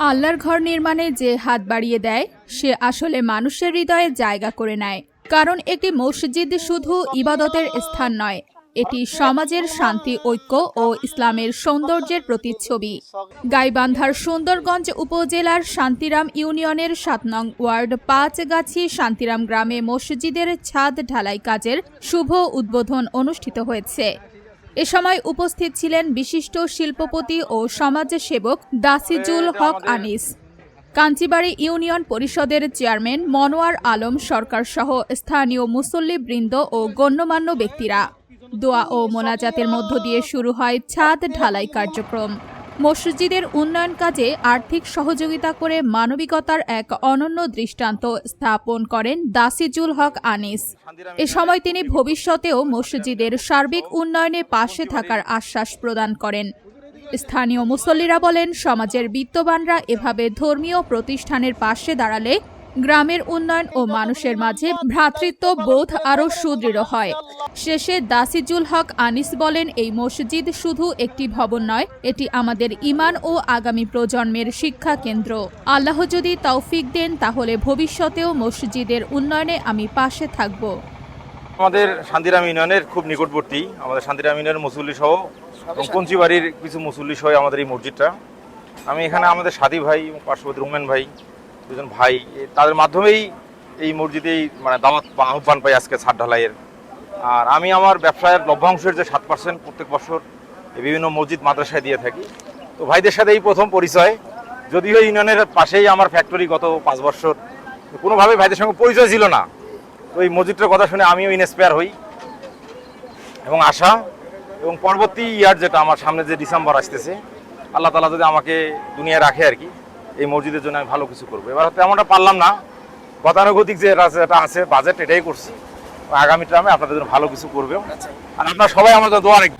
আল্লাহর ঘর নির্মাণে যে হাত বাড়িয়ে দেয় সে আসলে মানুষের হৃদয়ে জায়গা করে নেয়। কারণ একটি মসজিদ শুধু ইবাদতের স্থান নয়, এটি সমাজের শান্তি, ঐক্য ও ইসলামের সৌন্দর্যের প্রতিচ্ছবি। গাইবান্ধার সুন্দরগঞ্জ উপজেলার শান্তিরাম ইউনিয়নের ৭ নং ওয়ার্ড ৫ গাছি শান্তিরাম গ্রামে মসজিদের ছাদ ঢালাই কাজের শুভ উদ্বোধন অনুষ্ঠিত হয়েছে। এ সময় উপস্থিত ছিলেন বিশিষ্ট শিল্পপতি ও সমাজসেবক দাসিজুল হক আনিস, কাঞ্চিবাড়ি ইউনিয়ন পরিষদের চেয়ারম্যান মনোয়ার আলম সরকার সহ স্থানীয় মুসল্লিবৃন্দ ও গণ্যমান্য ব্যক্তিরা। দোয়া ও মোনাজাতের মধ্য দিয়ে শুরু হয় ছাদ ঢালাই কার্যক্রম। মসজিদের উন্নয়ন কাজে আর্থিক সহযোগিতা করে মানবিকতার এক অনন্য দৃষ্টান্ত স্থাপন করেন দাসিজুল হক আনিস। এ সময় তিনি ভবিষ্যতেও মসজিদের সার্বিক উন্নয়নে পাশে থাকার আশ্বাস প্রদান করেন। স্থানীয় মুসল্লিরা বলেন, সমাজের বিত্তবানরা এভাবে ধর্মীয় প্রতিষ্ঠানের পাশে দাঁড়ালে গ্রামের উন্নয়ন ও মানুষের মাঝে ভ্রাতৃত্ব বোধ আরও সুদৃঢ় হয়। শেষে দাসিজুল হক আনিস বলেন, এই মসজিদ শুধু একটি ভবন নয়, এটি আমাদের ঈমান ও আগামী প্রজন্মের শিক্ষা কেন্দ্র। আল্লাহ যদি তৌফিক দেন তাহলে ভবিষ্যতেও মসজিদের উন্নয়নে আমি পাশে থাকব। আমাদের শান্তিরাম ইউনিয়নের খুব নিকটবর্তী, আমাদের শান্তিরাম ইউনিয়নের মুসল্লি সহ এবং কঞ্চিবাড়ির কিছু মুসল্লি সহ আমাদের এই মসজিদটা। আমি এখানে আমাদের সাদী ভাই এবং পার্শ্ববর্তী রুমেন ভাই, দুজন ভাই, তাদের মাধ্যমেই এই মসজিদেই দাওয়াত বা আহ্বান পাই আজকে ছাদ ঢালাইয়ের। আর আমি আমার ব্যবসায়ের লভ্যাংশের যে 7% প্রত্যেক বছর বিভিন্ন মসজিদ মাদ্রাসায় দিয়ে থাকি। তো ভাইদের সাথে এই প্রথম পরিচয়, যদিও ইউনিয়নের পাশেই আমার ফ্যাক্টরি, গত 5 বছর কোনোভাবেই ভাইদের সঙ্গে পরিচয় ছিল না। তো এই মসজিদটার কথা শুনে আমিও ইন্সপায়ার হই এবং আশা, এবং পরবর্তী ইয়ার যেটা আমার সামনে যে ডিসেম্বর আসতেছে, আল্লাহ তাআলা যদি আমাকে দুনিয়ায় রাখে আর কি, এই মসজিদের জন্য আমি ভালো কিছু করবো। এবার তেমনটা পারলাম না, গতানুগতিক যে যেটা আছে বাজেট, এটাই করছি। আগামী টাইমে আপনাদের জন্য ভালো কিছু করবে। আর আপনারা সবাই আমাদের দোয়া রাখবেন।